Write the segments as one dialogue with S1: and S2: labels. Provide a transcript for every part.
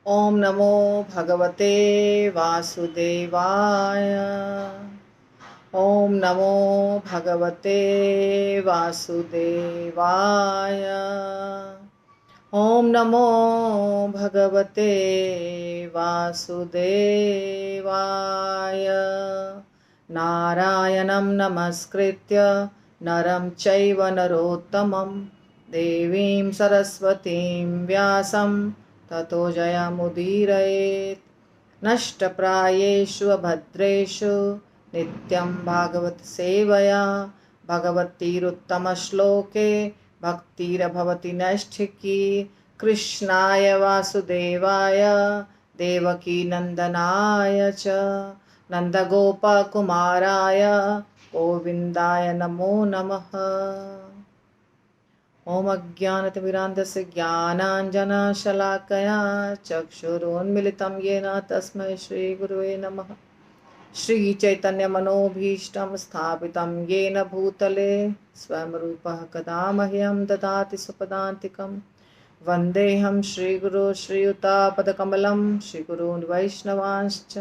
S1: ओम नमो भगवते वासुदेवाय। ओम नमो भगवते वासुदेवाय। ओम नमो भगवते वासुदेवाय। नारायणं नमस्कृत्य नरं चैव नरोत्तमं देवीं सरस्वतीं व्यासं ततो जयमुदीरयेत्। नष्टप्रायेषु भद्रेषु नित्यं भागवत सेवया भगवतीरुत्तमश्लोके भक्तिर्भवति नैष्ठिकी। कृष्णाय वासुदेवाय देवकी नंदनाय च नंदगोपकुमाराय गोविन्दाय नमो नमः। ॐ अज्ञानतिमिरान्धस्य ज्ञानाञ्जनशलाकया चक्षुरोन्मिलितं येन तस्मै श्रीगुरुवे नमः। श्रीचैतन्यमनोभीष्टं स्थापितं येन भूतले स्वयं रूपः कदा मह्यं ददाति स्वपदान्तिकं। वन्देऽहं श्रीगुरो श्रीयुतापदकमलं श्रीगुरून् वैष्णवांश्च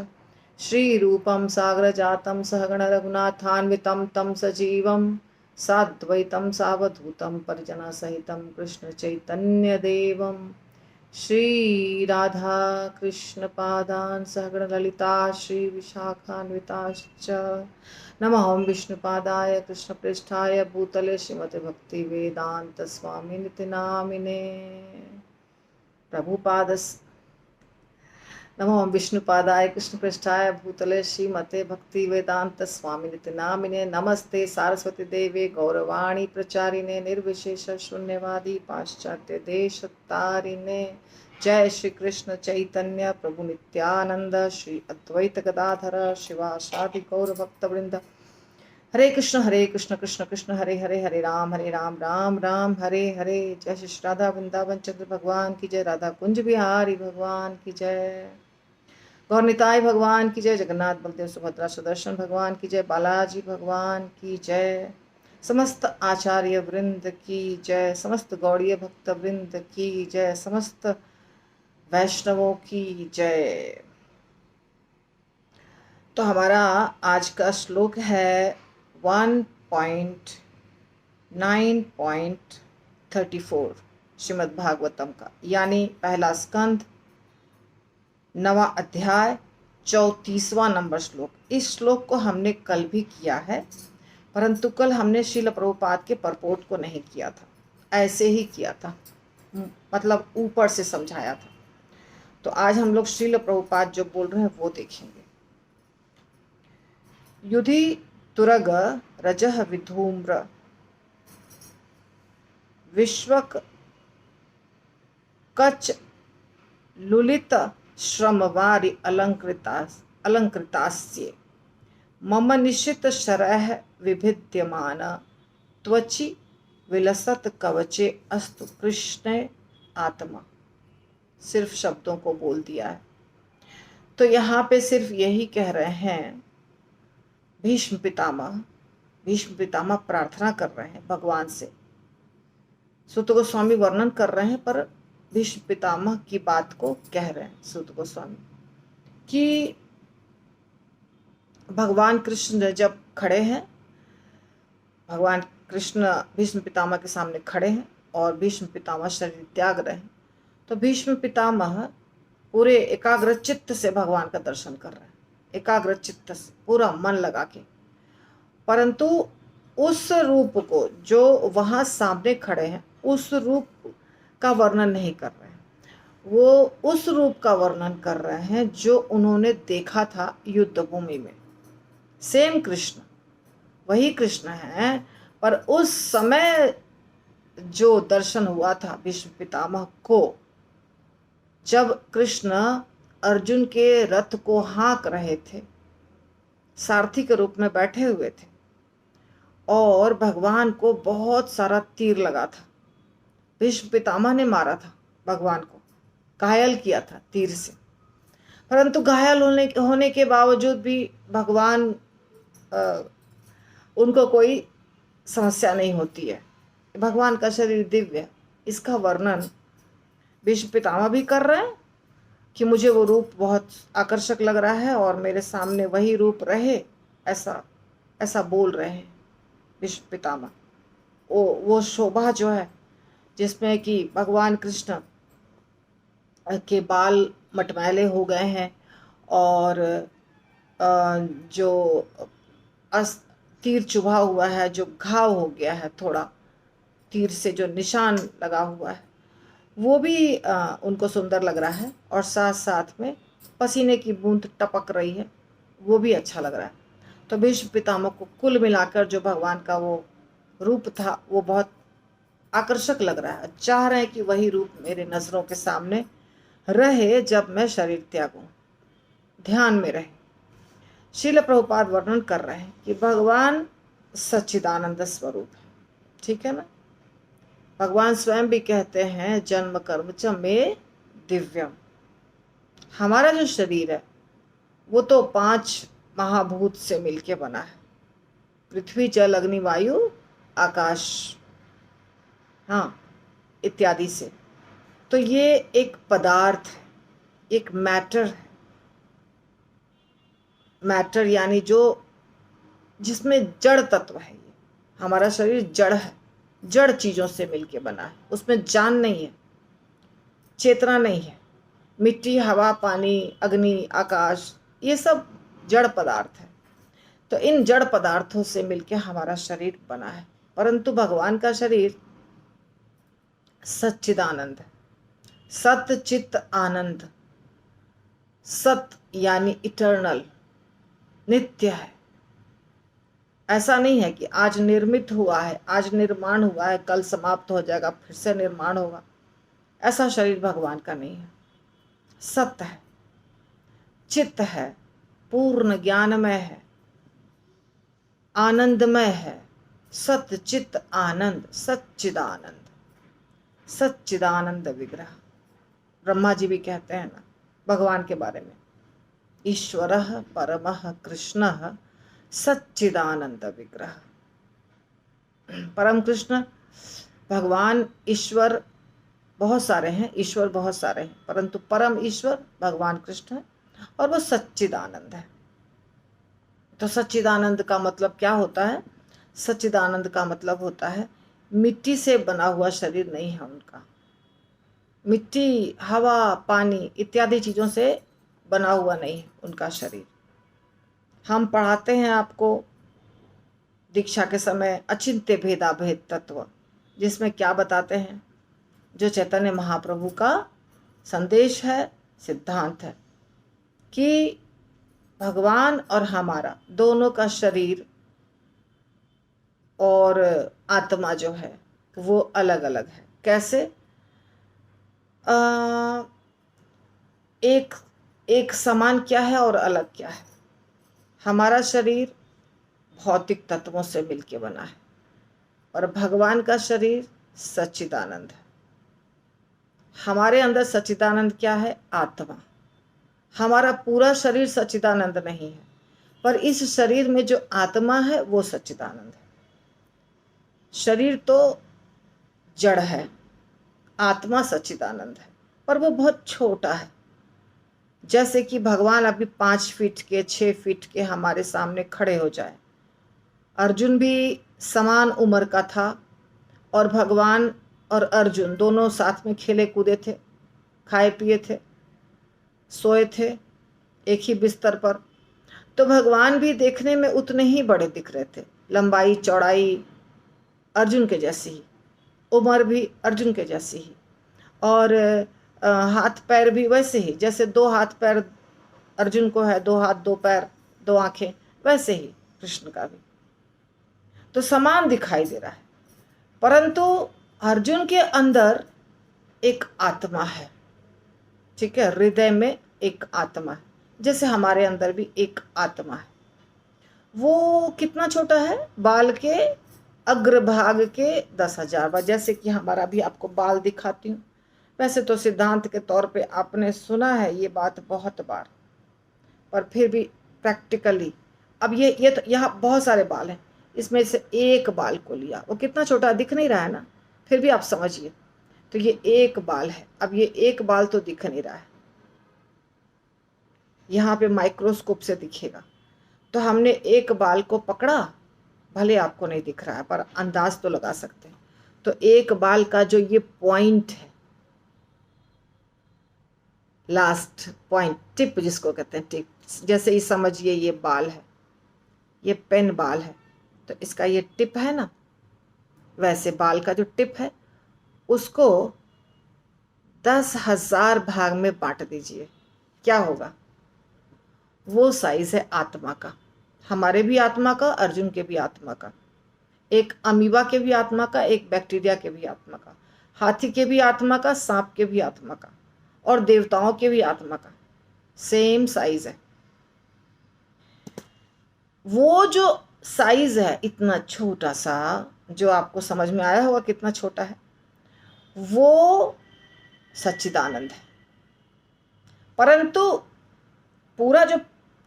S1: श्रीरूपं सागरजातं सहगण रघुनाथान्वितं तं सजीवं साद्वैतं सावधूतं परिजनसहितं कृष्णचैतन्यदेवं श्रीराधा कृष्णपादान् सहगण ललिता श्रीविशाखान्विताश्च नमः विष्णुपादाय कृष्णप्रेष्ठाय भूतले श्रीमते भक्तिवेदान्त स्वामिनिति नामिने। प्रभुपाद नमो विष्णुपादाय कृष्णपृष्ठाय भूतले श्रीमते भक्ति वेदांत स्वामिनिति नामिने। नमस्ते सारस्वती देवे गौरवाणी प्रचारिणे निर्विशेष शून्यवादी पाश्चात्य देश तारिणे। जय श्री कृष्ण चैतन्य प्रभु नित्यानंद श्री अद्वैत गदाधर शिवासादि गौर भक्त वृंद। हरे कृष्ण कृष्ण कृष्ण हरे हरे, हरे राम राम राम हरे हरे। जय श्री राधा वृंदावन चंद्र भगवान की जय, राधा कुंज बिहारी भगवान की जय, गौरनिताय भगवान की जय, जगन्नाथ बलदेव सुभद्रा सुदर्शन भगवान की जय, बालाजी भगवान की जय, समस्त आचार्य वृंद की जय, समस्त गौड़ीय भक्त वृंद की जय, समस्त वैष्णवों की जय। तो हमारा आज का श्लोक है 1.9.34 श्रीमद् भागवतम का, यानी पहला स्कंद 9वां अध्याय 34वां नंबर श्लोक। इस श्लोक को हमने कल भी किया है, परंतु कल हमने श्रील प्रभुपाद के परपोर्ट को नहीं किया था, ऐसे ही किया था, मतलब ऊपर से समझाया था। तो आज हम लोग श्रील प्रभुपाद जो बोल रहे हैं वो देखेंगे। युधि तुरग रजह विधूम्र विश्वक कच लुलित श्रमवारि अलंकृतास्ये मम निशित शरह विभिद्यमान त्वचि विलसत कवचे अस्तु कृष्ण आत्मा। सिर्फ शब्दों को बोल दिया है। तो यहाँ पे सिर्फ यही कह रहे हैं, भीष्म पितामह प्रार्थना कर रहे हैं भगवान से। सुत गोस्वामी वर्णन कर रहे हैं, पर भीष्म पितामह की बात को कह रहे हैं सुत गोस्वामी कि भगवान कृष्ण जब खड़े हैं, भगवान कृष्ण भीष्म पितामह के सामने खड़े हैं और भीष्म पितामह शरीर त्याग रहे हैं, तो भीष्म पितामह पूरे एकाग्र चित्त से भगवान का दर्शन कर रहे हैं, एकाग्र चित्त से पूरा मन लगा के। परंतु उस रूप को जो वहां सामने खड़े हैं, उस रूप का वर्णन नहीं कर रहे हैं, वो उस रूप का वर्णन कर रहे हैं जो उन्होंने देखा था युद्ध भूमि में। सेम कृष्ण, वही कृष्ण है, पर उस समय जो दर्शन हुआ था भीष्म पितामह को, जब कृष्ण अर्जुन के रथ को हाँक रहे थे, सारथी के रूप में बैठे हुए थे, और भगवान को बहुत सारा तीर लगा था। भीष्म पितामह ने मारा था भगवान को, घायल किया था तीर से, परंतु घायल होने के बावजूद भी भगवान उनको कोई समस्या नहीं होती है। भगवान का शरीर दिव्य, इसका वर्णन भीष्म पितामह भी कर रहे हैं कि मुझे वो रूप बहुत आकर्षक लग रहा है और मेरे सामने वही रूप रहे, ऐसा ऐसा बोल रहे हैं भीष्म पितामह। वो शोभा जो है जिसमें कि भगवान कृष्ण के बाल मटमैले हो गए हैं और जो तीर चुभा हुआ है, जो घाव हो गया है, थोड़ा तीर से जो निशान लगा हुआ है, वो भी उनको सुंदर लग रहा है और साथ साथ में पसीने की बूंद टपक रही है, वो भी अच्छा लग रहा है। तो भीष्म पितामह को कुल मिलाकर जो भगवान का वो रूप था वो बहुत आकर्षक लग रहा है। चाह रहे हैं कि वही रूप मेरे नज़रों के सामने रहे जब मैं शरीर त्यागूं, ध्यान में रहे। श्रील प्रभुपाद वर्णन कर रहे हैं कि भगवान सच्चिदानंद स्वरूप है, ठीक है ना। भगवान स्वयं भी कहते हैं जन्म कर्म च में दिव्यम। हमारा जो शरीर है वो तो 5 महाभूत से मिलके बना है, पृथ्वी जल अग्नि वायु आकाश, हाँ, इत्यादि से। तो ये एक पदार्थ है, एक मैटर है। मैटर यानी जो जिसमें जड़ तत्व है। ये हमारा शरीर जड़ है, जड़ चीज़ों से मिलके बना है, उसमें जान नहीं है, चेतना नहीं है। मिट्टी, हवा, पानी, अग्नि, आकाश, ये सब जड़ पदार्थ है। तो इन जड़ पदार्थों से मिलके हमारा शरीर बना है, परंतु भगवान का शरीर सच्चिदानंद है, सत चित आनंद। सत यानी इटर्नल, नित्य है। ऐसा नहीं है कि आज निर्मित हुआ है, आज निर्माण हुआ है, कल समाप्त हो जाएगा, फिर से निर्माण होगा। ऐसा शरीर भगवान का नहीं है। सत्य है, चित्त है, पूर्ण ज्ञानमय है, आनंदमय है। सत्य चित्त आनंद, सच्चिदानंद, सच्चिदानंद विग्रह। ब्रह्मा जी भी कहते हैं ना भगवान के बारे में, ईश्वरः परमः कृष्णः सच्चिदानंद विग्रह। परम कृष्ण भगवान, ईश्वर बहुत सारे हैं, ईश्वर बहुत सारे हैं, परंतु परम ईश्वर भगवान कृष्ण है और वो सच्चिदानंद है। तो सच्चिदानंद का मतलब क्या होता है? सच्चिदानंद का मतलब होता है मिट्टी से बना हुआ शरीर नहीं है उनका। मिट्टी, हवा, पानी इत्यादि चीज़ों से बना हुआ नहीं है उनका शरीर। हम पढ़ाते हैं आपको दीक्षा के समय अचिंत्य भेदा भेद तत्व, जिसमें क्या बताते हैं? जो चैतन्य महाप्रभु का संदेश है, सिद्धांत है कि भगवान और हमारा दोनों का शरीर और आत्मा जो है वो अलग अलग है। कैसे? एक समान क्या है और अलग क्या है? हमारा शरीर भौतिक तत्वों से मिलके बना है और भगवान का शरीर सच्चिदानंद है। हमारे अंदर सच्चिदानंद क्या है? आत्मा। हमारा पूरा शरीर सच्चिदानंद नहीं है, पर इस शरीर में जो आत्मा है वो सच्चिदानंद है। शरीर तो जड़ है, आत्मा सच्चिदानंद है, पर वो बहुत छोटा है। जैसे कि भगवान अभी 5 फीट के, 6 फीट के हमारे सामने खड़े हो जाए। अर्जुन भी समान उम्र का था और भगवान और अर्जुन दोनों साथ में खेले कूदे थे, खाए पिए थे, सोए थे एक ही बिस्तर पर। तो भगवान भी देखने में उतने ही बड़े दिख रहे थे, लंबाई चौड़ाई अर्जुन के जैसी ही, उम्र भी अर्जुन के जैसी ही, और हाथ पैर भी वैसे ही, जैसे 2 हाथ पैर अर्जुन को है, 2 हाथ 2 पैर 2 आंखें, वैसे ही कृष्ण का भी। तो समान दिखाई दे रहा है, परंतु अर्जुन के अंदर एक आत्मा है, ठीक है, हृदय में एक आत्मा है, जैसे हमारे अंदर भी एक आत्मा है। वो कितना छोटा है? बाल के अग्रभाग के 10,000 बार। जैसे कि हमारा भी आपको बाल दिखाती हूँ, वैसे तो सिद्धांत के तौर पे आपने सुना है ये बात बहुत बार, पर फिर भी प्रैक्टिकली अब ये तो यहाँ बहुत सारे बाल हैं, इसमें से एक बाल को लिया, वो कितना छोटा दिख नहीं रहा है ना, फिर भी आप समझिए। तो ये एक बाल है, अब ये एक बाल तो दिख नहीं रहा है, यहाँ पे माइक्रोस्कोप से दिखेगा। तो हमने एक बाल को पकड़ा, भले आपको नहीं दिख रहा है पर अंदाज तो लगा सकते हैं। तो एक बाल का जो ये पॉइंट है, लास्ट पॉइंट, टिप जिसको कहते हैं टिप, जैसे ही समझिए ये बाल है, ये पेन बाल है, तो इसका ये टिप है ना, वैसे बाल का जो टिप है उसको 10,000 भाग में बांट दीजिए, क्या होगा? वो साइज है आत्मा का, हमारे भी आत्मा का, अर्जुन के भी आत्मा का, एक अमीबा के भी आत्मा का, एक बैक्टीरिया के भी आत्मा का, हाथी के भी आत्मा का, सांप के भी आत्मा का, और देवताओं के भी आत्मा का सेम साइज है। वो जो साइज है इतना छोटा सा, जो आपको समझ में आया होगा कितना छोटा है, वो सच्चिदानंद है। परंतु पूरा जो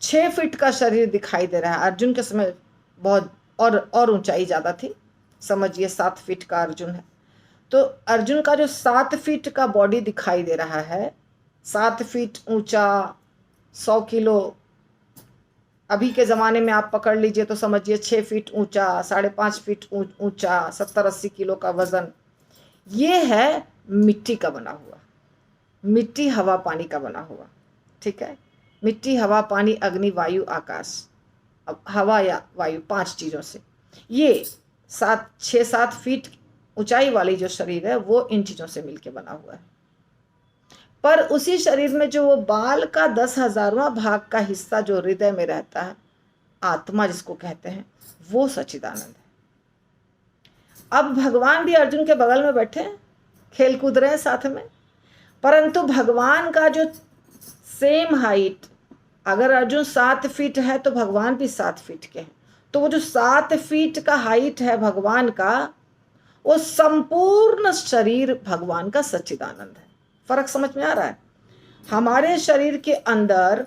S1: 6 फीट का शरीर दिखाई दे रहा है, अर्जुन के समय बहुत और ऊंचाई ज़्यादा थी, समझिए 7 फीट का अर्जुन है। तो अर्जुन का जो 7 फीट का बॉडी दिखाई दे रहा है, 7 फीट ऊंचा, 100 किलो, अभी के ज़माने में आप पकड़ लीजिए तो समझिए 6 फीट ऊंचा, 5.5 फीट ऊंचा, 70-80 किलो का वज़न, ये है मिट्टी का बना हुआ, मिट्टी हवा पानी का बना हुआ, ठीक है। मिट्टी हवा पानी अग्नि वायु आकाश, अब हवा या वायु 5 चीज़ों से ये 6-7 फीट ऊंचाई वाली जो शरीर है वो इन चीज़ों से मिलके बना हुआ है। पर उसी शरीर में जो वो बाल का 10,000वां भाग का हिस्सा जो हृदय में रहता है, आत्मा जिसको कहते हैं, वो सच्चिदानंद है। अब भगवान भी अर्जुन के बगल में बैठे हैं, खेल कूद रहे हैं साथ में, परंतु भगवान का जो सेम हाइट, अगर अर्जुन 7 फीट है तो भगवान भी 7 फीट के हैं, तो वो जो 7 फीट का हाइट है भगवान का, वो संपूर्ण शरीर भगवान का सच्चिदानंद है। फर्क समझ में आ रहा है? हमारे शरीर के अंदर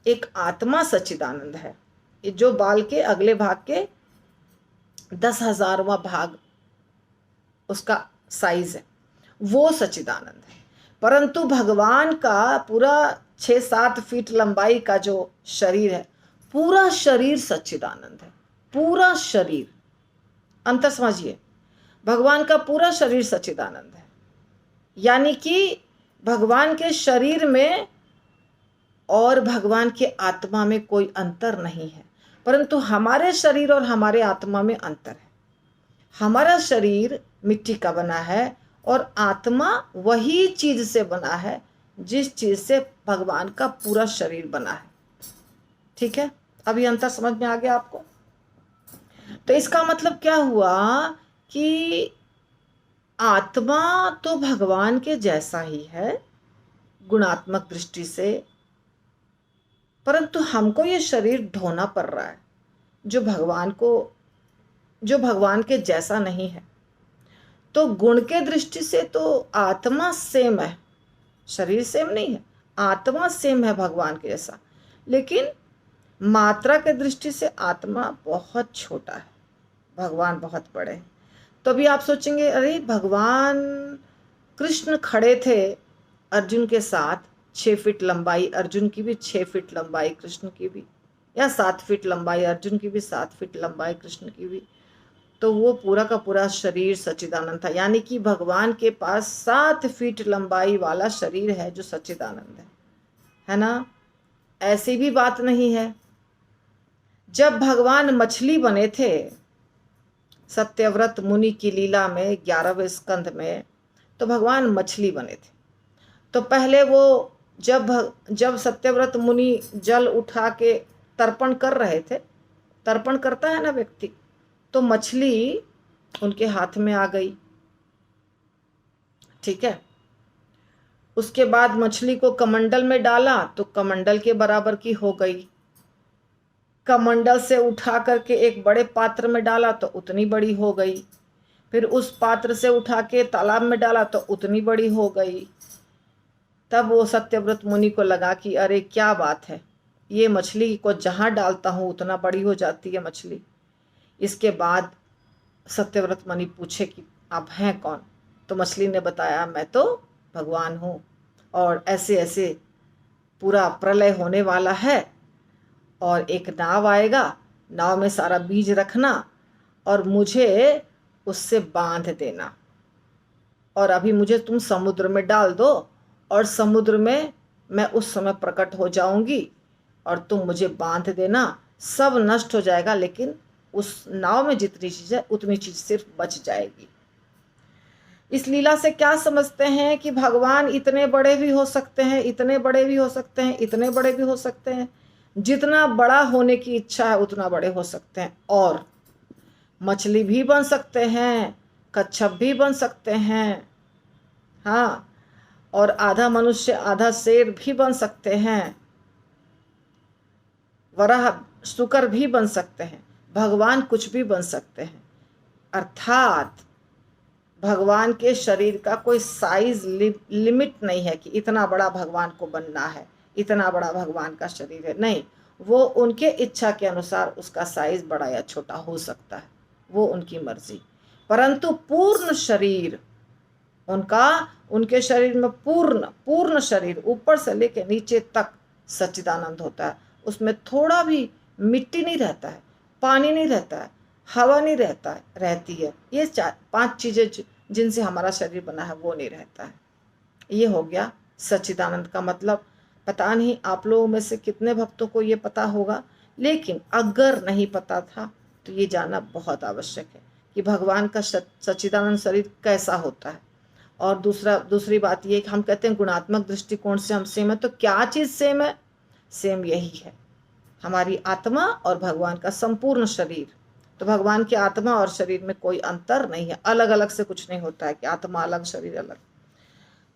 S1: एक आत्मा सच्चिदानंद है, जो बाल के अगले भाग के 10,000वां भाग उसका साइज है, वो सच्चिदानंद है। परंतु भगवान का पूरा 6-7 फीट लंबाई का जो शरीर है, पूरा शरीर सच्चिदानंद है, पूरा शरीर। अंतर समझिए, भगवान का पूरा शरीर सच्चिदानंद है, यानी कि भगवान के शरीर में और भगवान के आत्मा में कोई अंतर नहीं है, परंतु हमारे शरीर और हमारे आत्मा में अंतर है। हमारा शरीर मिट्टी का बना है और आत्मा वही चीज से बना है जिस चीज से भगवान का पूरा शरीर बना है, ठीक है। अभी अंतर समझ में आ गया आपको? तो इसका मतलब क्या हुआ कि आत्मा तो भगवान के जैसा ही है गुणात्मक दृष्टि से, परंतु हमको ये शरीर ढोना पड़ रहा है जो भगवान के जैसा नहीं है। तो गुण के दृष्टि से तो आत्मा सेम है, शरीर सेम नहीं है, आत्मा सेम है भगवान के जैसा, लेकिन मात्रा के दृष्टि से आत्मा बहुत छोटा है, भगवान बहुत बड़े हैं। तो अभी आप सोचेंगे, अरे भगवान कृष्ण खड़े थे अर्जुन के साथ, 6 फीट लंबाई अर्जुन की भी, 6 फीट लंबाई कृष्ण की भी, या 7 फीट लंबाई अर्जुन की भी, 7 फीट लंबाई कृष्ण की भी, तो वो पूरा का पूरा शरीर सच्चिदानंद था। यानी कि भगवान के पास 7 फीट लंबाई वाला शरीर है जो सच्चिदानंद है ना? ऐसी भी बात नहीं है, जब भगवान मछली बने थे सत्यव्रत मुनि की लीला में 11वें स्कंध में, तो भगवान मछली बने थे। तो पहले वो जब सत्यव्रत मुनि जल उठा के तर्पण कर रहे थे, तर्पण करता है ना व्यक्ति, तो मछली उनके हाथ में आ गई, ठीक है। उसके बाद मछली को कमंडल में डाला तो कमंडल के बराबर की हो गई, कमंडल से उठा करके एक बड़े पात्र में डाला तो उतनी बड़ी हो गई, फिर उस पात्र से उठा के तालाब में डाला तो उतनी बड़ी हो गई। तब वो सत्यव्रत मुनि को लगा कि अरे क्या बात है, ये मछली को जहाँ डालता हूँ उतना बड़ी हो जाती है मछली। इसके बाद सत्यव्रत मुनि पूछे कि आप हैं कौन? तो मछली ने बताया, मैं तो भगवान हूँ और ऐसे ऐसे पूरा प्रलय होने वाला है और एक नाव आएगा, नाव में सारा बीज रखना और मुझे उससे बांध देना, और अभी मुझे तुम समुद्र में डाल दो और समुद्र में मैं उस समय प्रकट हो जाऊंगी और तुम मुझे बांध देना। सब नष्ट हो जाएगा लेकिन उस नाव में जितनी चीज़ है उतनी चीज़ सिर्फ बच जाएगी। इस लीला से क्या समझते हैं कि भगवान इतने बड़े भी हो सकते हैं, इतने बड़े भी हो सकते हैं, इतने बड़े भी हो सकते हैं। जितना बड़ा होने की इच्छा है उतना बड़े हो सकते हैं, और मछली भी बन सकते हैं, कच्छप भी बन सकते हैं, हाँ, और आधा मनुष्य आधा शेर भी बन सकते हैं, वराह शुकर भी बन सकते हैं, भगवान कुछ भी बन सकते हैं। अर्थात भगवान के शरीर का कोई साइज लिमिट नहीं है कि इतना बड़ा भगवान को बनना है, इतना बड़ा भगवान का शरीर है, नहीं, वो उनके इच्छा के अनुसार उसका साइज बड़ा या छोटा हो सकता है, वो उनकी मर्जी। परंतु पूर्ण शरीर उनका, उनके शरीर में पूर्ण शरीर ऊपर से लेकर नीचे तक सच्चिदानंद होता है। उसमें थोड़ा भी मिट्टी नहीं रहता है, पानी नहीं रहता है, हवा नहीं रहती है, ये 5 चीजें जिनसे हमारा शरीर बना है वो नहीं रहता है। ये हो गया सच्चिदानंद का मतलब। पता नहीं आप लोगों में से कितने भक्तों को ये पता होगा, लेकिन अगर नहीं पता था तो ये जानना बहुत आवश्यक है कि भगवान का सच्चिदानंद शरीर कैसा होता है। और दूसरी बात ये कि हम कहते हैं गुणात्मक दृष्टिकोण से हम सेम है, तो क्या चीज़ सेम है? सेम यही है, हमारी आत्मा और भगवान का संपूर्ण शरीर। तो भगवान की आत्मा और शरीर में कोई अंतर नहीं है, अलग अलग से कुछ नहीं होता है कि आत्मा अलग शरीर अलग।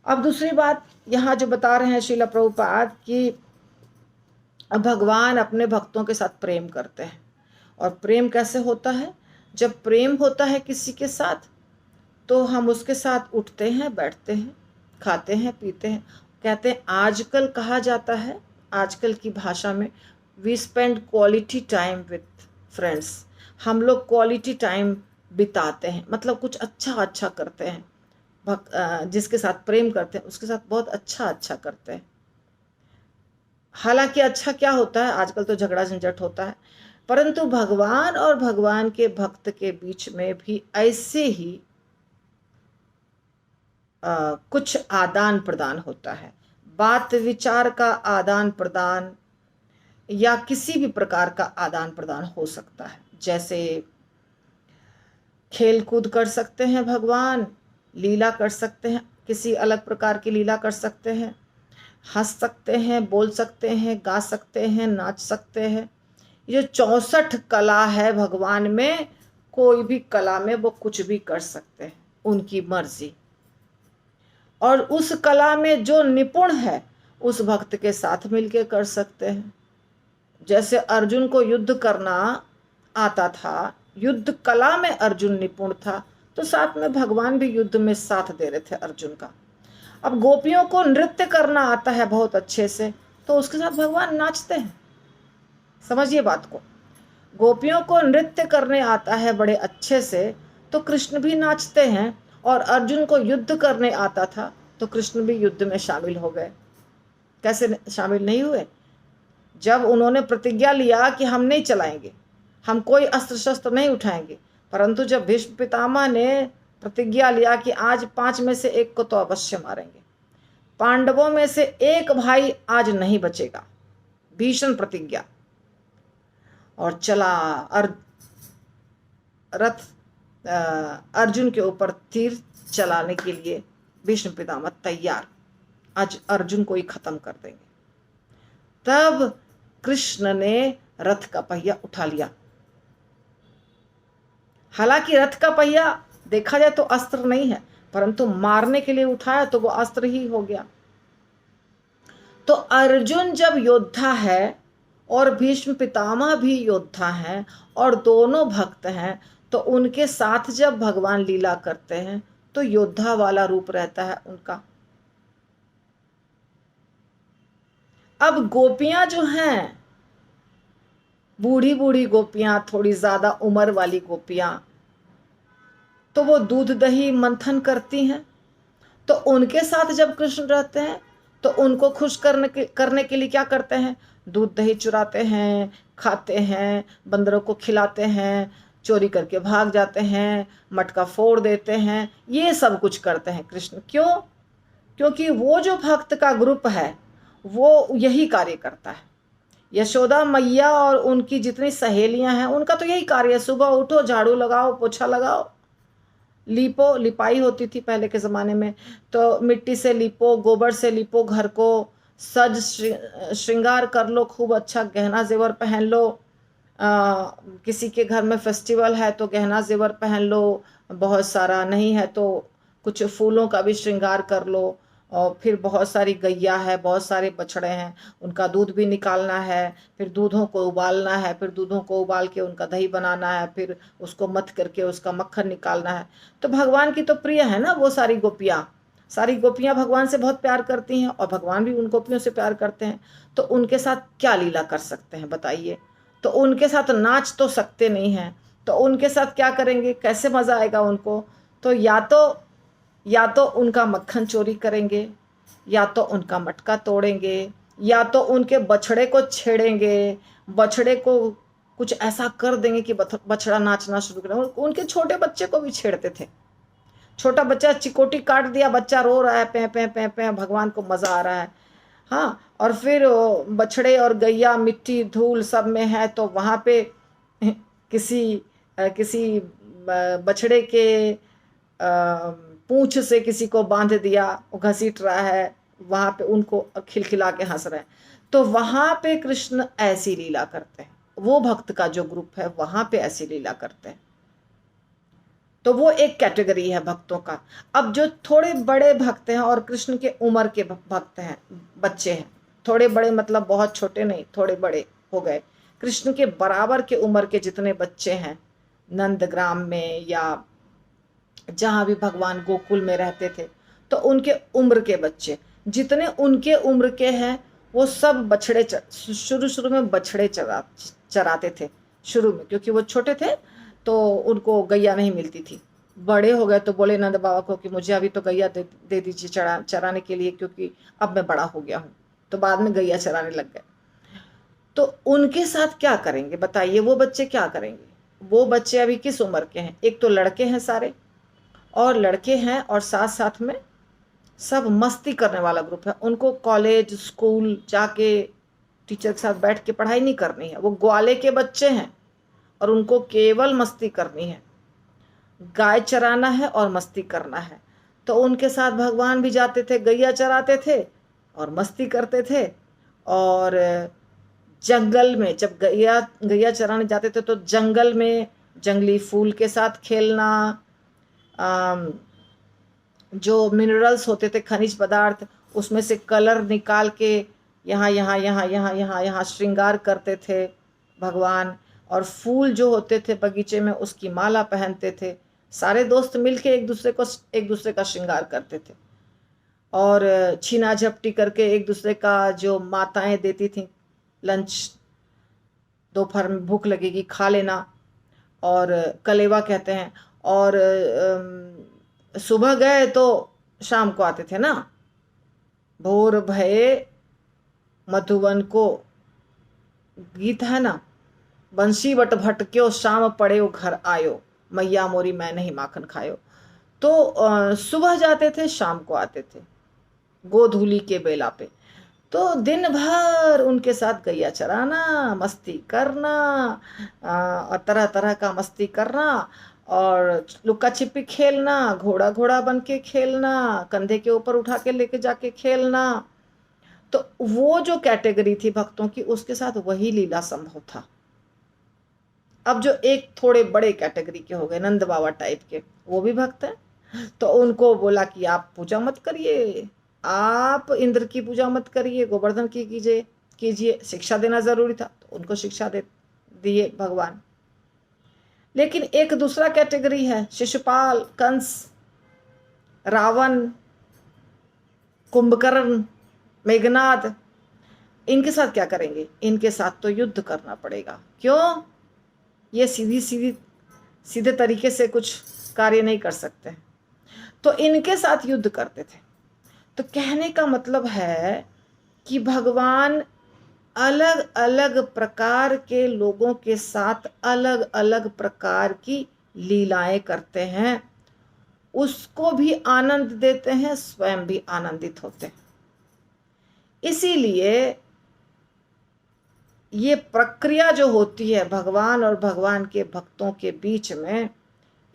S1: अब दूसरी बात यहाँ जो बता रहे हैं श्रील प्रभुपाद कि भगवान अपने भक्तों के साथ प्रेम करते हैं। और प्रेम कैसे होता है? जब प्रेम होता है किसी के साथ तो हम उसके साथ उठते हैं, बैठते हैं, खाते हैं, पीते हैं। कहते हैं, आजकल कहा जाता है, आजकल की भाषा में, we spend quality time with friends. हम लोग क्वालिटी टाइम बिताते हैं, मतलब कुछ अच्छा करते हैं। जिसके साथ प्रेम करते हैं उसके साथ बहुत अच्छा करते हैं। हालांकि अच्छा क्या होता है, आजकल तो झगड़ा झंझट होता है, परंतु भगवान और भगवान के भक्त के बीच में भी ऐसे ही कुछ आदान प्रदान होता है। बात विचार का आदान प्रदान या किसी भी प्रकार का आदान प्रदान हो सकता है। जैसे खेल कूद कर सकते हैं भगवान, लीला कर सकते हैं, किसी अलग प्रकार की लीला कर सकते हैं, हंस सकते हैं, बोल सकते हैं, गा सकते हैं, नाच सकते हैं। ये 64 कला है भगवान में, कोई भी कला में वो कुछ भी कर सकते हैं, उनकी मर्जी। और उस कला में जो निपुण है उस भक्त के साथ मिलके कर सकते हैं। जैसे अर्जुन को युद्ध करना आता था, युद्ध कला में अर्जुन निपुण था, तो साथ में भगवान भी युद्ध में साथ दे रहे थे अर्जुन का। अब गोपियों को नृत्य करना आता है बहुत अच्छे से, तो उसके साथ भगवान नाचते हैं। समझिए बात को, गोपियों को नृत्य करने आता है बड़े अच्छे से, तो कृष्ण भी नाचते हैं। और अर्जुन को युद्ध करने आता था तो कृष्ण भी युद्ध में शामिल हो गए। कैसे शामिल नहीं हुए? जब उन्होंने प्रतिज्ञा लिया कि हम नहीं चलाएंगे, हम कोई अस्त्र शस्त्र नहीं उठाएंगे, परंतु जब भीष्म पितामह ने प्रतिज्ञा लिया कि आज 5 में से 1 को तो अवश्य मारेंगे, पांडवों में से एक भाई आज नहीं बचेगा, भीषण प्रतिज्ञा, और चला रथ अर्जुन के ऊपर तीर चलाने के लिए भीष्म पितामह तैयार, आज अर्जुन को ही खत्म कर देंगे। तब कृष्ण ने रथ का पहिया उठा लिया। हालांकि रथ का पहिया देखा जाए तो अस्त्र नहीं है, परंतु मारने के लिए उठाया तो वो अस्त्र ही हो गया। तो अर्जुन जब योद्धा है और भीष्म पितामह भी योद्धा हैं और दोनों भक्त हैं, तो उनके साथ जब भगवान लीला करते हैं तो योद्धा वाला रूप रहता है उनका। अब गोपियां जो हैं, बूढ़ी बूढ़ी गोपियां, थोड़ी ज्यादा उम्र वाली गोपियां, तो वो दूध दही मंथन करती हैं, तो उनके साथ जब कृष्ण रहते हैं तो उनको खुश करने के लिए क्या करते हैं, दूध दही चुराते हैं, खाते हैं, बंदरों को खिलाते हैं, चोरी करके भाग जाते हैं, मटका फोड़ देते हैं, ये सब कुछ करते हैं कृष्ण। क्यों? क्योंकि वो जो भक्त का ग्रुप है वो यही कार्य करता है। यशोदा मैया और उनकी जितनी सहेलियां हैं उनका तो यही कार्य है, सुबह उठो, झाड़ू लगाओ, पोछा लगाओ, लीपो, लिपाई होती थी पहले के ज़माने में, तो मिट्टी से लीपो, गोबर से लीपो घर को, सज श्रृंगार कर लो, खूब अच्छा गहना जेवर पहन लो, किसी के घर में फेस्टिवल है तो गहना जेवर पहन लो बहुत सारा, नहीं है तो कुछ फूलों का भी श्रृंगार कर लो, और फिर बहुत सारी गैया है, बहुत सारे बछड़े हैं, उनका दूध भी निकालना है, फिर दूधों को उबालना है, फिर दूधों को उबाल के उनका दही बनाना है, फिर उसको मथ करके उसका मक्खन निकालना है। तो भगवान की तो प्रिय है ना वो सारी गोपियाँ, सारी गोपियाँ भगवान से बहुत प्यार करती हैं और भगवान भी उन गोपियों से प्यार करते हैं। तो उनके साथ क्या लीला कर सकते हैं बताइए? तो उनके साथ नाच तो सकते नहीं हैं, तो उनके साथ क्या करेंगे, कैसे मज़ा आएगा उनको? तो या तो उनका मक्खन चोरी करेंगे, या तो उनका मटका तोड़ेंगे, या तो उनके बछड़े को छेड़ेंगे, बछड़े को कुछ ऐसा कर देंगे कि बछड़ा नाचना शुरू करें। उनके छोटे बच्चे को भी छेड़ते थे, छोटा बच्चा चिकोटी काट दिया, बच्चा रो रहा है, पे पे पे पे, भगवान को मज़ा आ रहा है। हाँ, और फिर बछड़े और गैया मिट्टी धूल सब में है, तो वहाँ पे किसी बछड़े के पूंछ से किसी को बांध दिया, वो घसीट रहा है, वहाँ पे उनको खिलखिला के हंस रहे हैं। तो वहाँ पे कृष्ण ऐसी लीला करते हैं, वो भक्त का जो ग्रुप है वहाँ पे ऐसी लीला करते हैं। तो वो एक कैटेगरी है भक्तों का। अब जो थोड़े बड़े भक्त हैं और कृष्ण के उम्र के भक्त हैं, बच्चे हैं, थोड़े बड़े मतलब बहुत छोटे नहीं, थोड़े बड़े हो गए, कृष्ण के बराबर के उम्र के जितने बच्चे हैं नंदग्राम में या जहाँ भी भगवान गोकुल में रहते थे, तो उनके उम्र के बच्चे जितने उनके उम्र के हैं वो सब बछड़े शुरू में बछड़े चराते थे शुरू में, क्योंकि वो छोटे थे तो उनको गैया नहीं मिलती थी। बड़े हो गए तो बोले नंद बाबा को कि मुझे अभी तो गैया दे दीजिए चराने के लिए, क्योंकि अब मैं बड़ा हो गया हूँ। तो बाद में गैया चराने लग गए। तो उनके साथ क्या करेंगे बताइए? वो बच्चे क्या करेंगे? वो बच्चे अभी किस उम्र के हैं? एक तो लड़के हैं सारे, और लड़के हैं और साथ साथ में सब मस्ती करने वाला ग्रुप है। उनको कॉलेज स्कूल जाके टीचर के साथ बैठ के पढ़ाई नहीं करनी है, वो ग्वाले के बच्चे हैं और उनको केवल मस्ती करनी है, गाय चराना है और मस्ती करना है। तो उनके साथ भगवान भी जाते थे, गैया चराते थे और मस्ती करते थे। और जंगल में जब गैया चराने जाते थे तो जंगल में जंगली फूल के साथ खेलना, जो मिनरल्स होते थे, खनिज पदार्थ, उसमें से कलर निकाल के यहाँ यहाँ यहाँ यहाँ यहाँ यहाँ श्रृंगार करते थे भगवान। और फूल जो होते थे बगीचे में उसकी माला पहनते थे। सारे दोस्त मिलके एक दूसरे का श्रृंगार करते थे। और छीना झपटी करके एक दूसरे का, जो माताएं देती थी लंच, दोपहर में भूख लगेगी खा लेना, और कलेवा कहते हैं। और सुबह गए तो शाम को आते थे ना। भोर भये मधुवन को गीत है ना, बंसी बट भटक्यो शाम पड़े घर आयो, मैया मोरी मैं नहीं माखन खायो। तो सुबह जाते थे शाम को आते थे गोधूली के बेला पे। तो दिन भर उनके साथ गैया चराना, मस्ती करना, और तरह तरह का मस्ती करना, और लुक्का छिपी खेलना, घोड़ा घोड़ा बन के खेलना, कंधे के ऊपर उठा के लेके जाके खेलना। तो वो जो कैटेगरी थी भक्तों की, उसके साथ वही लीला संभव था। अब जो एक थोड़े बड़े कैटेगरी के हो गए, नंद बाबा टाइप के, वो भी भक्त हैं, तो उनको बोला कि आप पूजा मत करिए, आप इंद्र की पूजा मत करिए, गोवर्धन की कीजिए। शिक्षा देना जरूरी था तो उनको शिक्षा दे दिए भगवान। लेकिन एक दूसरा कैटेगरी है, शिशुपाल, कंस, रावण, कुंभकर्ण, मेघनाद। इनके साथ क्या करेंगे? इनके साथ तो युद्ध करना पड़ेगा। क्यों? ये सीधे तरीके से कुछ कार्य नहीं कर सकते, तो इनके साथ युद्ध करते थे। तो कहने का मतलब है कि भगवान अलग अलग प्रकार के लोगों के साथ अलग अलग प्रकार की लीलाएं करते हैं, उसको भी आनंद देते हैं, स्वयं भी आनंदित होते हैं। इसीलिए ये प्रक्रिया जो होती है भगवान और भगवान के भक्तों के बीच में,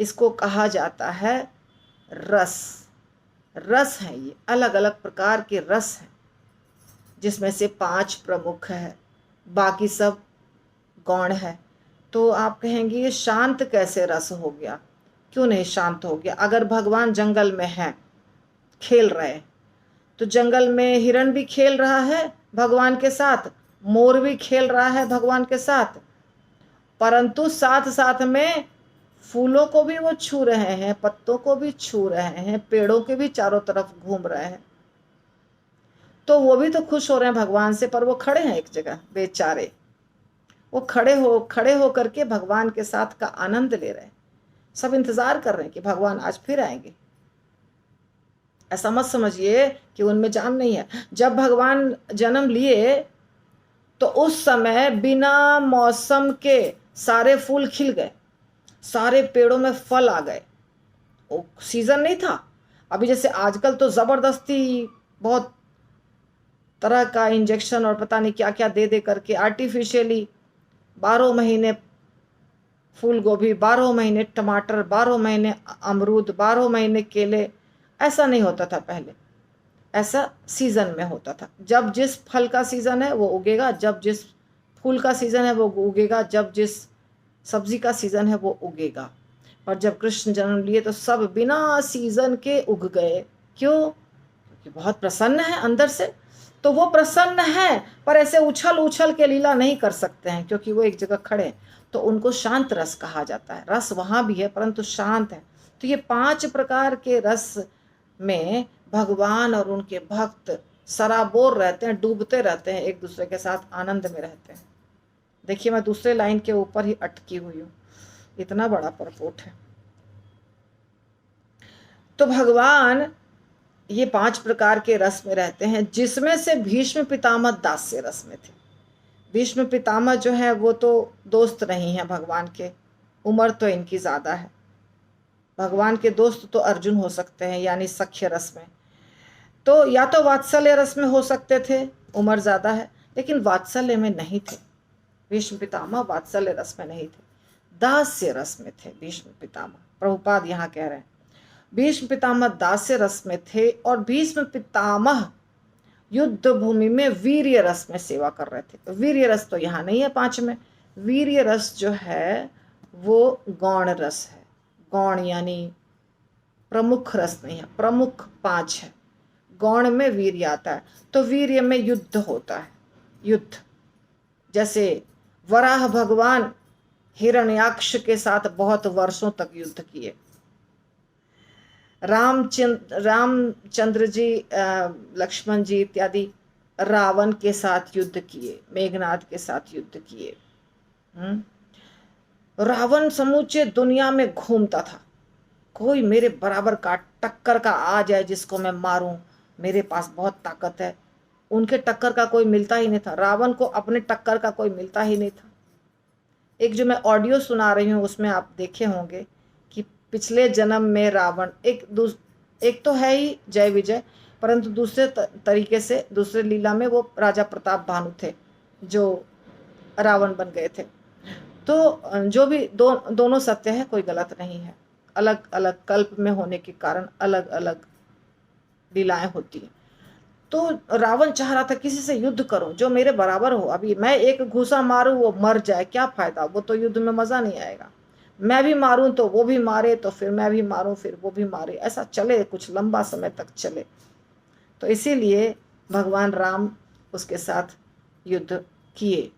S1: इसको कहा जाता है रस। रस है, ये अलग अलग प्रकार के रस हैं, जिसमें से 5 प्रमुख है, बाकी सब गौण है। तो आप कहेंगे ये शांत कैसे रस हो गया? क्यों नहीं शांत हो गया? अगर भगवान जंगल में हैं, खेल रहे हैं, तो जंगल में हिरण भी खेल रहा है भगवान के साथ, मोर भी खेल रहा है भगवान के साथ, परंतु साथ साथ में फूलों को भी वो छू रहे हैं, पत्तों को भी छू रहे हैं, पेड़ों के भी चारों तरफ घूम रहे हैं। तो वो भी तो खुश हो रहे हैं भगवान से, पर वो खड़े हैं एक जगह बेचारे। वो खड़े हो करके भगवान के साथ का आनंद ले रहे हैं। सब इंतजार कर रहे हैं कि भगवान आज फिर आएंगे। ऐसा मत समझिए कि उनमें जान नहीं है। जब भगवान जन्म लिए तो उस समय बिना मौसम के सारे फूल खिल गए, सारे पेड़ों में फल आ गए। वो सीजन नहीं था। अभी जैसे आजकल तो जबरदस्ती बहुत तरह का इंजेक्शन और पता नहीं क्या क्या दे दे करके आर्टिफिशियली 12 महीने फूल गोभी, 12 महीने टमाटर, 12 महीने अमरूद, 12 महीने केले। ऐसा नहीं होता था पहले। ऐसा सीजन में होता था। जब जिस फल का सीजन है वो उगेगा, जब जिस फूल का सीजन है वो उगेगा, जब जिस सब्जी का सीजन है वो उगेगा। पर जब कृष्ण जन्म लिए तो सब बिना सीजन के उग गए। क्यों? क्योंकि बहुत प्रसन्न है अंदर से। तो वो प्रसन्न है, पर ऐसे उछल उछल के लीला नहीं कर सकते हैं, क्योंकि वो एक जगह खड़े हैं। तो उनको शांत रस कहा जाता है। रस वहां भी है परंतु शांत है। तो ये 5 प्रकार के रस में भगवान और उनके भक्त सराबोर रहते हैं, डूबते रहते हैं, एक दूसरे के साथ आनंद में रहते हैं। देखिए मैं दूसरे लाइन के ऊपर ही अटकी हुई हूँ, इतना बड़ा परपोट है। तो भगवान ये 5 प्रकार के रस में रहते हैं, जिसमें से भीष्म पितामह दास्य रस में थे। भीष्म पितामह जो है वो तो दोस्त नहीं है भगवान के, उम्र तो इनकी ज़्यादा है। भगवान के दोस्त तो अर्जुन हो सकते हैं, यानी सख्य रस में। तो या तो वात्सल्य रस में हो सकते थे, उम्र ज़्यादा है, लेकिन वात्सल्य में नहीं थे। भीष्म पितामह वात्सल्य रस में नहीं थे, दास्य रस में थे भीष्म पितामह। प्रभुपाद यहाँ कह रहे हैं भीष्म पितामह दास्य रस में थे, और भीष्म पितामह युद्ध भूमि में वीर्य रस में सेवा कर रहे थे। वीर्य रस तो यहाँ नहीं है 5 में। वीर्य रस जो है वो गौण रस है। गौण यानी प्रमुख रस नहीं है, प्रमुख 5 है। गौण में वीर्य आता है। तो वीर्य में युद्ध होता है। युद्ध जैसे वराह भगवान हिरण्याक्ष के साथ बहुत वर्षों तक युद्ध किए। रामचंद्र जी, लक्ष्मण जी इत्यादि रावण के साथ युद्ध किए, मेघनाद के साथ युद्ध किए। रावण समूचे दुनिया में घूमता था, कोई मेरे बराबर का टक्कर का आ जाए जिसको मैं मारूं, मेरे पास बहुत ताकत है। उनके टक्कर का कोई मिलता ही नहीं था। रावण को अपने टक्कर का कोई मिलता ही नहीं था। एक जो मैं ऑडियो सुना रही हूँ उसमें आप देखे होंगे कि पिछले जन्म में रावण एक तो है ही जय विजय, परंतु दूसरे तरीके से दूसरे लीला में वो राजा प्रताप भानु थे जो रावण बन गए थे। तो जो भी दोनों सत्य है, कोई गलत नहीं है। अलग अलग कल्प में होने के कारण अलग अलग लीलाएं होती हैं। तो रावण चाह रहा था किसी से युद्ध करूं जो मेरे बराबर हो। अभी मैं एक घूसा मारूं वो मर जाए, क्या फायदा, वो तो युद्ध में मजा नहीं आएगा। मैं भी मारूं तो वो भी मारे, तो फिर मैं भी मारूं फिर वो भी मारे, ऐसा चले, कुछ लंबा समय तक चले। तो इसीलिए भगवान राम उसके साथ युद्ध किए।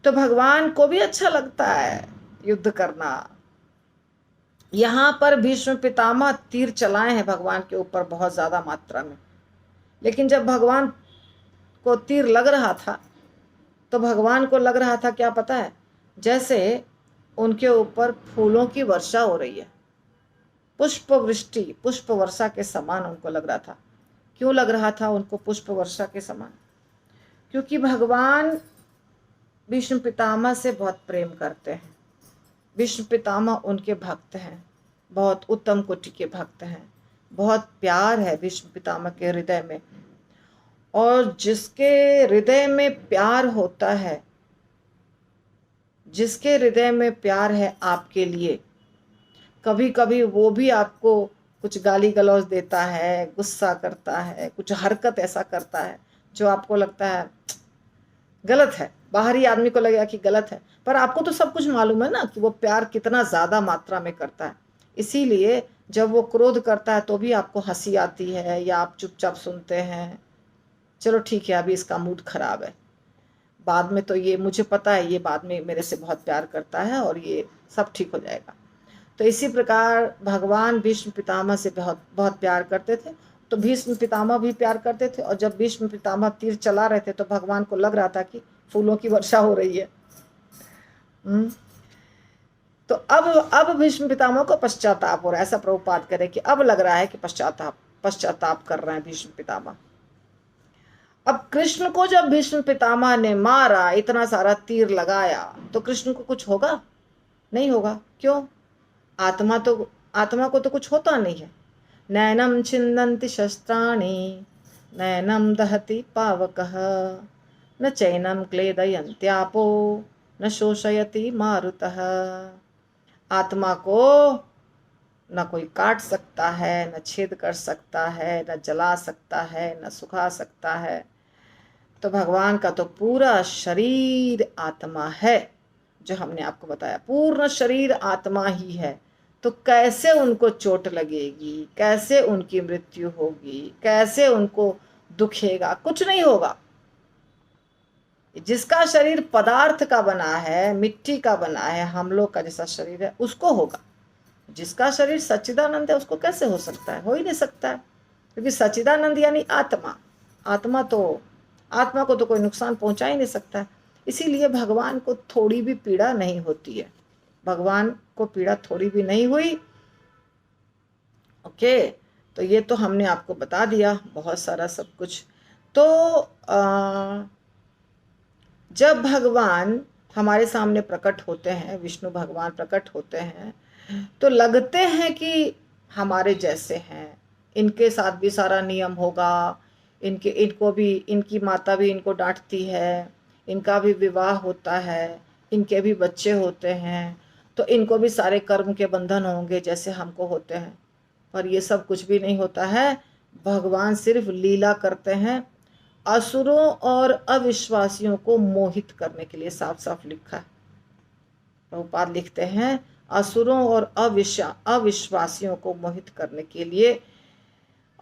S1: तो भगवान को भी अच्छा लगता है युद्ध करना। यहाँ पर भीष्म पितामह तीर चलाए हैं भगवान के ऊपर बहुत ज्यादा मात्रा में, लेकिन जब भगवान को तीर लग रहा था तो भगवान को लग रहा था क्या पता है, जैसे उनके ऊपर फूलों की वर्षा हो रही है, पुष्प वृष्टि पुष्प वर्षा के समान उनको लग रहा था। क्यों लग रहा था उनको पुष्प वर्षा के समान? क्योंकि भगवान भीष्म पितामह से बहुत प्रेम करते हैं। भीष्म पितामह उनके भक्त हैं, बहुत उत्तम कोटि के भक्त हैं, बहुत प्यार है भीष्म पितामह के हृदय में। और जिसके हृदय में प्यार होता है, जिसके हृदय में प्यार है आपके लिए, कभी कभी वो भी आपको कुछ गाली गलौज देता है, गुस्सा करता है, कुछ हरकत ऐसा करता है जो आपको लगता है गलत है, बाहरी आदमी को लगेगा कि गलत है, पर आपको तो सब कुछ मालूम है ना कि वो प्यार कितना ज्यादा मात्रा में करता है। इसीलिए जब वो क्रोध करता है तो भी आपको हंसी आती है या आप चुपचाप सुनते हैं, चलो ठीक है अभी इसका मूड खराब है, बाद में तो ये मुझे पता है ये बाद में मेरे से बहुत प्यार करता है और ये सब ठीक हो जाएगा। तो इसी प्रकार भगवान भीष्म पितामह से बहुत बहुत प्यार करते थे। तो भीष्म पितामह भी प्यार करते थे, और जब भीष्म पितामह तीर चला रहे थे तो भगवान को लग रहा था कि फूलों की वर्षा हो रही है। तो अब भीष्म पितामह को पश्चाताप हो रहा है, ऐसा प्रभुपाद करे कि अब लग रहा है कि पश्चाताप कर रहे हैं भीष्म पितामह। अब कृष्ण को जब भीष्म पितामह ने मारा, इतना सारा तीर लगाया, तो कृष्ण को कुछ होगा? नहीं होगा। क्यों? आत्मा को तो कुछ होता नहीं है। नैनम छिन्दन्ति शस्त्राणि नैनम दहति पावकः न चैनम क्लेदयन्त्यापो न शोषयति मारुतः। आत्मा को न कोई काट सकता है, न छेद कर सकता है, न जला सकता है, न सुखा सकता है। तो भगवान का तो पूरा शरीर आत्मा है, जो हमने आपको बताया पूर्ण शरीर आत्मा ही है। तो कैसे उनको चोट लगेगी, कैसे उनकी मृत्यु होगी, कैसे उनको दुखेगा? कुछ नहीं होगा। जिसका शरीर पदार्थ का बना है, मिट्टी का बना है, हम लोग का जैसा शरीर है, उसको होगा। जिसका शरीर सच्चिदानंद है उसको कैसे हो सकता है? हो ही नहीं सकता है, क्योंकि सच्चिदानंद यानी आत्मा। आत्मा को तो कोई नुकसान पहुंचा ही नहीं सकता। इसीलिए भगवान को थोड़ी भी पीड़ा नहीं होती है। भगवान को पीड़ा थोड़ी भी नहीं हुई। ओके, तो ये तो हमने आपको बता दिया बहुत सारा सब कुछ। तो जब भगवान हमारे सामने प्रकट होते हैं, विष्णु भगवान प्रकट होते हैं, तो लगते हैं कि हमारे जैसे हैं, इनके साथ भी सारा नियम होगा, इनको भी, इनकी माता भी इनको डांटती है, इनका भी विवाह होता है, इनके भी बच्चे होते हैं, तो इनको भी सारे कर्म के बंधन होंगे जैसे हमको होते हैं। पर ये सब कुछ भी नहीं होता है। भगवान सिर्फ लीला करते हैं असुरों और अविश्वासियों को मोहित करने के लिए। साफ साफ लिखा है, प्रभुपाद लिखते हैं असुरों और अविश्वासियों को मोहित करने के लिए।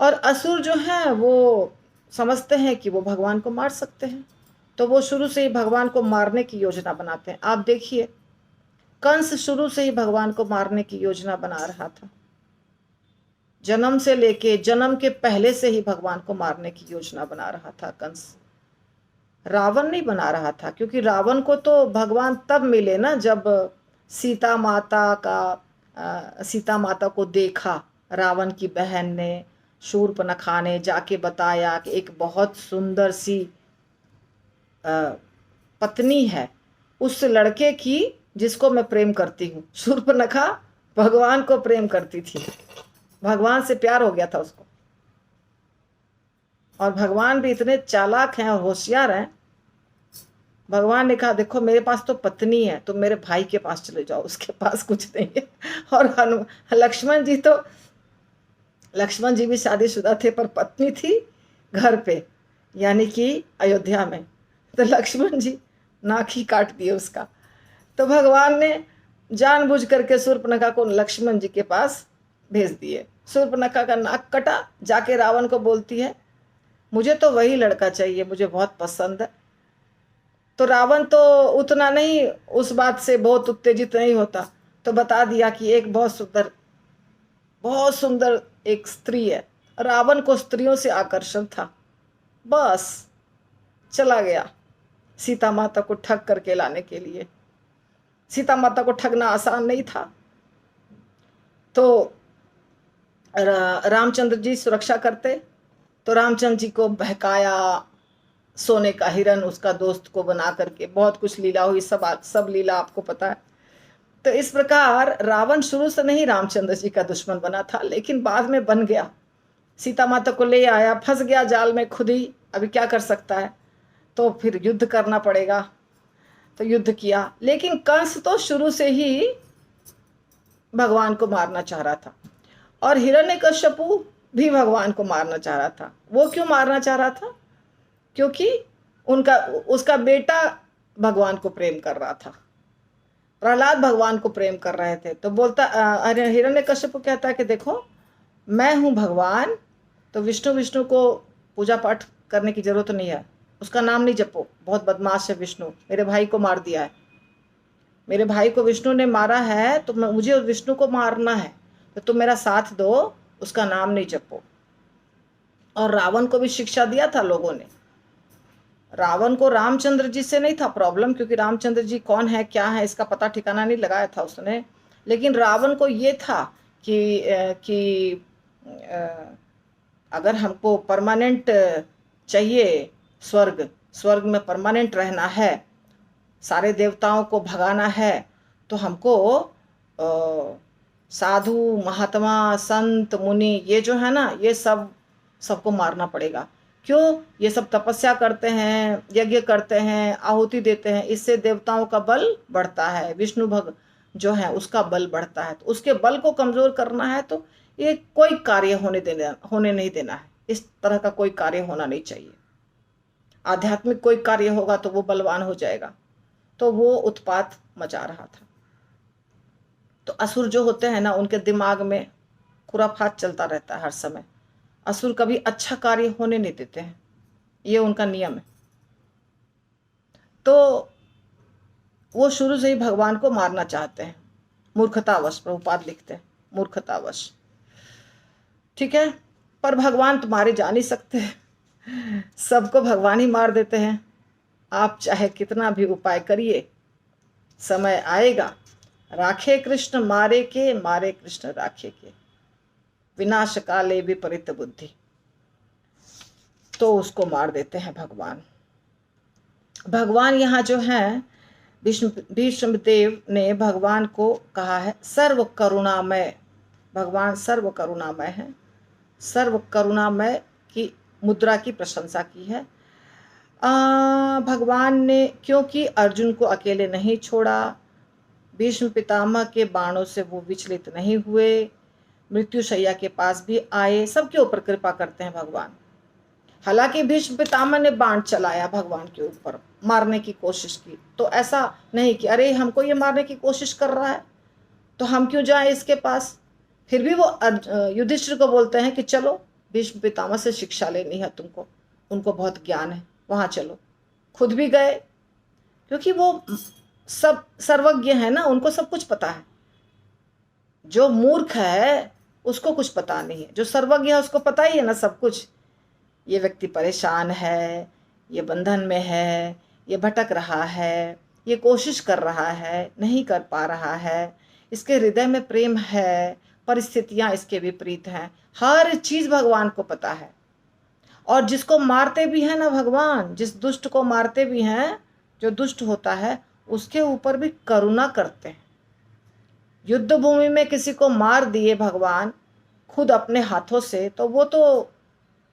S1: और असुर जो हैं वो समझते हैं कि वो भगवान को मार सकते हैं, तो वो शुरू से ही भगवान को मारने की योजना बनाते हैं। आप देखिए, कंस शुरू से ही भगवान को मारने की योजना बना रहा था। जन्म से लेके जन्म के पहले से ही भगवान को मारने की योजना बना रहा था कंस। रावण नहीं बना रहा था, क्योंकि रावण को तो भगवान तब मिले ना जब सीता माता को देखा। रावण की बहन ने, शूर्पणखा ने जाके बताया कि एक बहुत सुंदर सी पत्नी है उस लड़के की जिसको मैं प्रेम करती हूँ। शूर्पणखा भगवान को प्रेम करती थी, भगवान से प्यार हो गया था उसको। और भगवान भी इतने चालाक हैं और होशियार हैं। भगवान ने कहा देखो मेरे पास तो पत्नी है, तो मेरे भाई के पास चले जाओ, उसके पास कुछ नहीं है। और लक्ष्मण जी भी शादीशुदा थे, पर पत्नी थी घर पे, यानी कि अयोध्या में। तो लक्ष्मण जी नाक ही काट दिए उसका। तो भगवान ने जानबूझ करके शूर्पणखा को लक्ष्मण जी के पास भेज दिए। शूर्पणखा का नाक कटा, जाके रावण को बोलती है मुझे तो वही लड़का चाहिए, मुझे बहुत पसंद है। तो रावण तो उतना नहीं, उस बात से बहुत उत्तेजित नहीं होता, तो बता दिया कि एक बहुत सुंदर एक स्त्री है। रावण को स्त्रियों से आकर्षण था, बस चला गया सीता माता को ठग करके लाने के लिए। सीता माता को ठगना आसान नहीं था। तो रामचंद्र जी सुरक्षा करते, तो रामचंद्र जी को बहकाया, सोने का हिरन उसका दोस्त को बना करके बहुत कुछ लीला हुई, सब लीला आपको पता है। तो इस प्रकार रावण शुरू से नहीं रामचंद्र जी का दुश्मन बना था, लेकिन बाद में बन गया। सीता माता को ले आया, फंस गया जाल में खुद ही, अभी क्या कर सकता है, तो फिर युद्ध करना पड़ेगा। तो युद्ध किया, लेकिन कंस तो शुरू से ही भगवान को मारना चाह रहा था, और हिरण्यकश्यपु भी भगवान को मारना चाह रहा था। वो क्यों मारना चाह रहा था? क्योंकि उसका बेटा भगवान को प्रेम कर रहा था, प्रहलाद भगवान को प्रेम कर रहे थे। तो बोलता हिरण्यकश्यप कहता है कि देखो मैं हूं भगवान, तो विष्णु को पूजा पाठ करने की जरूरत नहीं है, उसका नाम नहीं जपो, बहुत बदमाश है विष्णु, मेरे भाई को मार दिया है, मेरे भाई को विष्णु ने मारा है, तो मुझे विष्णु को मारना है, तो तुम मेरा साथ दो, उसका नाम नहीं जपो। और रावण को भी शिक्षा दिया था लोगों ने। रावण को रामचंद्र जी से नहीं था प्रॉब्लम, क्योंकि रामचंद्र जी कौन है क्या है इसका पता ठिकाना नहीं लगाया था उसने, लेकिन रावण को ये था कि अगर हमको परमानेंट चाहिए, स्वर्ग में परमानेंट रहना है, सारे देवताओं को भगाना है, तो हमको साधु महात्मा संत मुनि ये जो है ना, ये सबको मारना पड़ेगा। क्यों? ये सब तपस्या करते हैं, यज्ञ करते हैं, आहुति देते हैं, इससे देवताओं का बल बढ़ता है, विष्णु भग जो है उसका बल बढ़ता है। तो उसके बल को कमजोर करना है, तो ये कोई कार्य होने नहीं देना है, इस तरह का कोई कार्य होना नहीं चाहिए। आध्यात्मिक कोई कार्य होगा तो वो बलवान हो जाएगा। तो वो उत्पात मचा रहा था। तो असुर जो होते हैं ना, उनके दिमाग में खुराफात चलता रहता है हर समय। असुर कभी अच्छा कार्य होने नहीं देते हैं, ये उनका नियम है। तो वो शुरू से ही भगवान को मारना चाहते हैं, मूर्खतावश, प्रभुपाद लिखते हैं मूर्खतावश। ठीक है, पर भगवान तो मारे जा नहीं सकते, सबको भगवान ही मार देते हैं। आप चाहे कितना भी उपाय करिए, समय आएगा, राखे कृष्ण मारे के, मारे कृष्ण राखे के, विनाश काले विपरीत बुद्धि, तो उसको मार देते हैं भगवान। भगवान यहाँ जो है, भीष्म देव ने भगवान को कहा है सर्व करुणामय। भगवान सर्व करुणामय है, सर्व करुणामय की मुद्रा की प्रशंसा की है। भगवान ने, क्योंकि अर्जुन को अकेले नहीं छोड़ा, भीष्म पितामह के बाणों से वो विचलित नहीं हुए, मृत्युशैया के पास भी आए, सबके ऊपर कृपा करते हैं भगवान। हालांकि भीष्म पितामह ने बाण चलाया भगवान के ऊपर, मारने की कोशिश की, तो ऐसा नहीं कि अरे हमको ये मारने की कोशिश कर रहा है तो हम क्यों जाएं इसके पास। फिर भी वो युधिष्ठिर को बोलते हैं कि चलो भीष्म पितामह से शिक्षा लेनी है तुमको, उनको बहुत ज्ञान है, वहां चलो। खुद भी गए, क्योंकि वो सब सर्वज्ञ है ना, उनको सब कुछ पता है। जो मूर्ख है उसको कुछ पता नहीं है, जो सर्वज्ञ है उसको पता ही है ना सब कुछ। ये व्यक्ति परेशान है, ये बंधन में है, ये भटक रहा है, ये कोशिश कर रहा है, नहीं कर पा रहा है, इसके हृदय में प्रेम है, परिस्थितियां इसके विपरीत हैं, हर चीज भगवान को पता है। और जिसको मारते भी हैं ना भगवान, जिस दुष्ट को मारते भी हैं, जो दुष्ट होता है उसके ऊपर भी करुणा करते हैं। युद्ध भूमि में किसी को मार दिए भगवान खुद अपने हाथों से, तो वो तो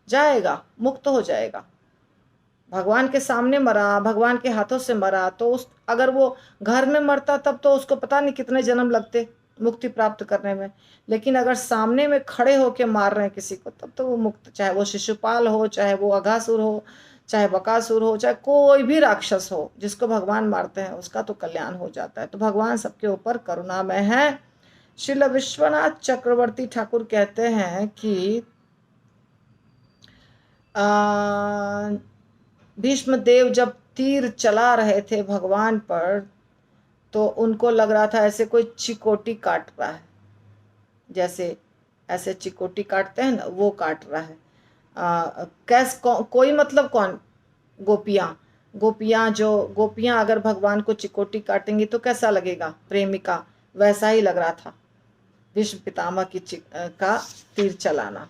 S1: जाएगा, मुक्त हो जाएगा। भगवान के सामने मरा, भगवान के हाथों से मरा, तो अगर वो घर में मरता तब तो उसको पता नहीं कितने जन्म लगते मुक्ति प्राप्त करने में। लेकिन अगर सामने में खड़े होके मार रहे हैं किसी को, तब तो वो मुक्त, चाहे वो शिशुपाल हो, चाहे वो अघासुर हो, चाहे बकासुर हो, चाहे कोई भी राक्षस हो, जिसको भगवान मारते हैं उसका तो कल्याण हो जाता है। तो भगवान सबके ऊपर करुणामय है। श्रील विश्वनाथ चक्रवर्ती ठाकुर कहते हैं कि भीष्म देव जब तीर चला रहे थे भगवान पर, तो उनको लग रहा था ऐसे कोई चिकोटी काट रहा है, जैसे ऐसे चिकोटी काटते हैं ना, वो काट रहा है। कोई मतलब कौन? गोपियां अगर भगवान को चिकोटी काटेंगी तो कैसा लगेगा प्रेमिका, वैसा ही लग रहा था भीष्म पितामह का तीर चलाना।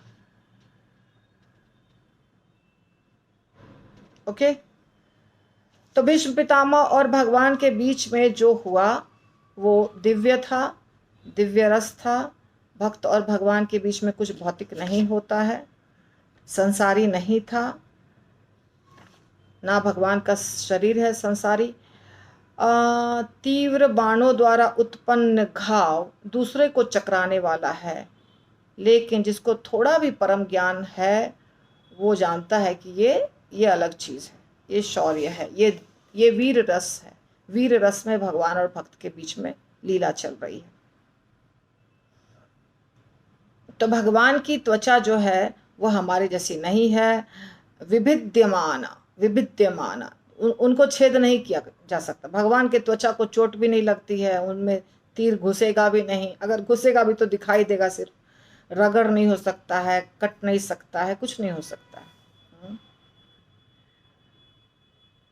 S1: ओके। तो भीष्म पितामह और भगवान के बीच में जो हुआ वो दिव्य था, दिव्य रस था। भक्त और भगवान के बीच में कुछ भौतिक नहीं होता है, संसारी नहीं था, ना भगवान का शरीर है संसारी। तीव्र बाणों द्वारा उत्पन्न घाव दूसरे को चकराने वाला है, लेकिन जिसको थोड़ा भी परम ज्ञान है वो जानता है कि ये अलग चीज़ है, ये शौर्य है, ये वीर रस है। वीर रस में भगवान और भक्त के बीच में लीला चल रही है। तो भगवान की त्वचा जो है वो हमारे जैसी नहीं है, विभिद्यमाना उनको छेद नहीं किया जा सकता। भगवान के त्वचा को चोट भी नहीं लगती है, उनमें तीर घुसेगा भी नहीं, अगर घुसेगा भी तो दिखाई देगा सिर्फ, रगड़ नहीं हो सकता है, कट नहीं सकता है, कुछ नहीं हो सकता है।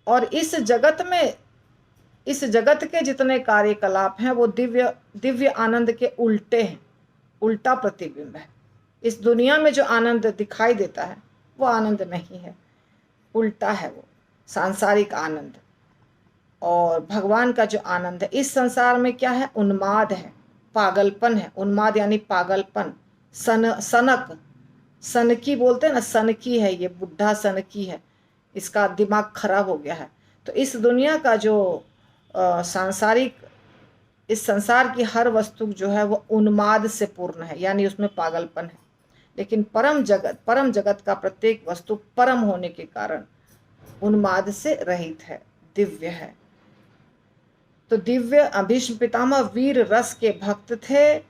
S1: और इस जगत के जितने कार्यकलाप हैं वो दिव्य आनंद के उल्टे हैं, उल्टा प्रतिबिंब है। इस दुनिया में जो आनंद दिखाई देता है वो आनंद नहीं है, उल्टा है वो सांसारिक आनंद। और भगवान का जो आनंद है इस संसार में क्या है, उन्माद है, पागलपन है। उन्माद यानी पागलपन। सनकी बोलते हैं ना, सनकी है, ये बुढ़ा सनकी है, इसका दिमाग खराब हो गया है। तो इस दुनिया का जो सांसारिक, इस संसार की हर वस्तु जो है वो उन्माद से पूर्ण है, यानी उसमें पागलपन है। लेकिन परम जगत का प्रत्येक वस्तु परम होने के कारण उन्माद से रहित है, दिव्य है। तो दिव्य भीष्म पितामह वीर रस के भक्त थे,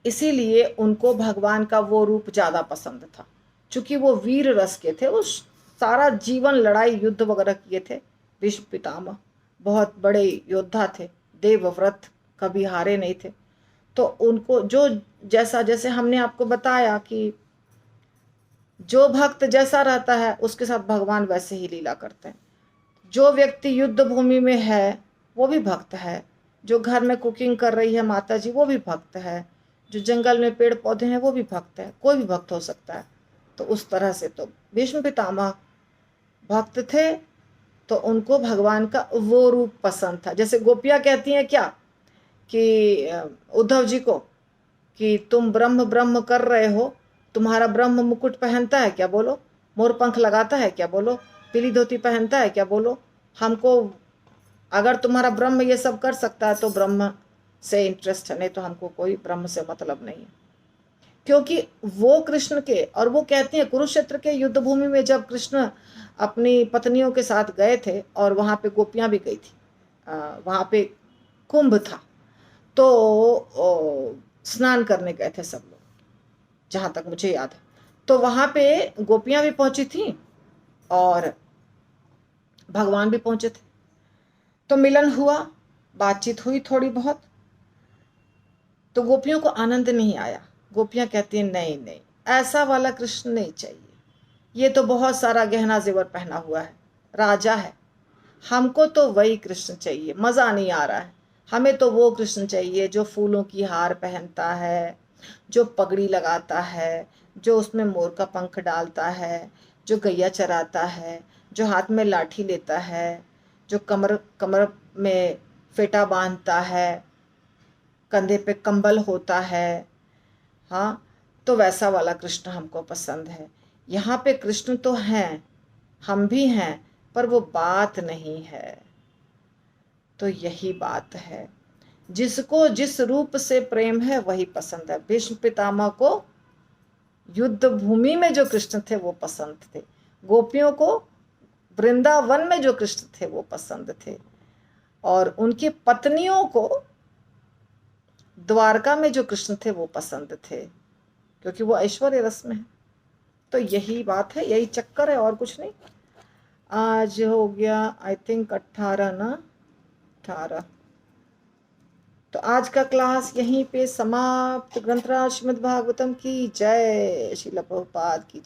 S1: इसीलिए उनको भगवान का वो रूप ज्यादा पसंद था। चूंकि वो वीर रस के थे, वो सारा जीवन लड़ाई युद्ध वगैरह किए थे। भीष्म पितामह बहुत बड़े योद्धा थे, देवव्रत, कभी हारे नहीं थे। तो उनको जो जैसे हमने आपको बताया कि जो भक्त जैसा रहता है उसके साथ भगवान वैसे ही लीला करते हैं। जो व्यक्ति युद्ध भूमि में है वो भी भक्त है, जो घर में कुकिंग कर रही है माता जी वो भी भक्त है, जो जंगल में पेड़ पौधे हैं वो भी भक्त है, कोई भी भक्त हो सकता है। तो उस तरह से तो भीष्म पितामह भक्त थे, तो उनको भगवान का वो रूप पसंद था। जैसे गोपियाँ कहती हैं क्या कि उद्धव जी को कि तुम ब्रह्म ब्रह्म कर रहे हो, तुम्हारा ब्रह्म मुकुट पहनता है क्या, बोलो, मोर पंख लगाता है क्या, बोलो, पीली धोती पहनता है क्या, बोलो, हमको अगर तुम्हारा ब्रह्म ये सब कर सकता है तो ब्रह्म से इंटरेस्ट है, नहीं तो हमको कोई ब्रह्म से मतलब नहीं है। क्योंकि वो कृष्ण के, और वो कहती है कुरुक्षेत्र के युद्ध भूमि में जब कृष्ण अपनी पत्नियों के साथ गए थे और वहाँ पे गोपियाँ भी गई थी, वहाँ पे कुंभ था, तो स्नान करने गए थे सब लोग, जहाँ तक मुझे याद है। तो वहाँ पे गोपियाँ भी पहुँची थी और भगवान भी पहुँचे थे, तो मिलन हुआ, बातचीत हुई थोड़ी बहुत। तो गोपियों को आनंद नहीं आया। गोपियाँ कहती हैं नहीं नहीं, ऐसा वाला कृष्ण नहीं चाहिए, ये तो बहुत सारा गहना जेवर पहना हुआ है, राजा है, हमको तो वही कृष्ण चाहिए, मज़ा नहीं आ रहा है, हमें तो वो कृष्ण चाहिए जो फूलों की हार पहनता है, जो पगड़ी लगाता है, जो उसमें मोर का पंख डालता है, जो गैया चराता है, जो हाथ में लाठी लेता है, जो कमर में फेटा बांधता है, कंधे पे कंबल होता है। हाँ, तो वैसा वाला कृष्ण हमको पसंद है। यहाँ पे कृष्ण तो हैं, हम भी हैं, पर वो बात नहीं है। तो यही बात है, जिसको जिस रूप से प्रेम है वही पसंद है। भीष्म पितामह को युद्ध भूमि में जो कृष्ण थे वो पसंद थे, गोपियों को वृंदावन में जो कृष्ण थे वो पसंद थे, और उनकी पत्नियों को द्वारका में जो कृष्ण थे वो पसंद थे, क्योंकि वो ऐश्वर्य रस में है। तो यही बात है, यही चक्कर है, और कुछ नहीं। आज हो गया आई थिंक 18 ना, 18। तो आज का क्लास यहीं पे समाप्त। ग्रंथराज श्रीमद् भागवतम की जय, श्रील प्रभुपाद की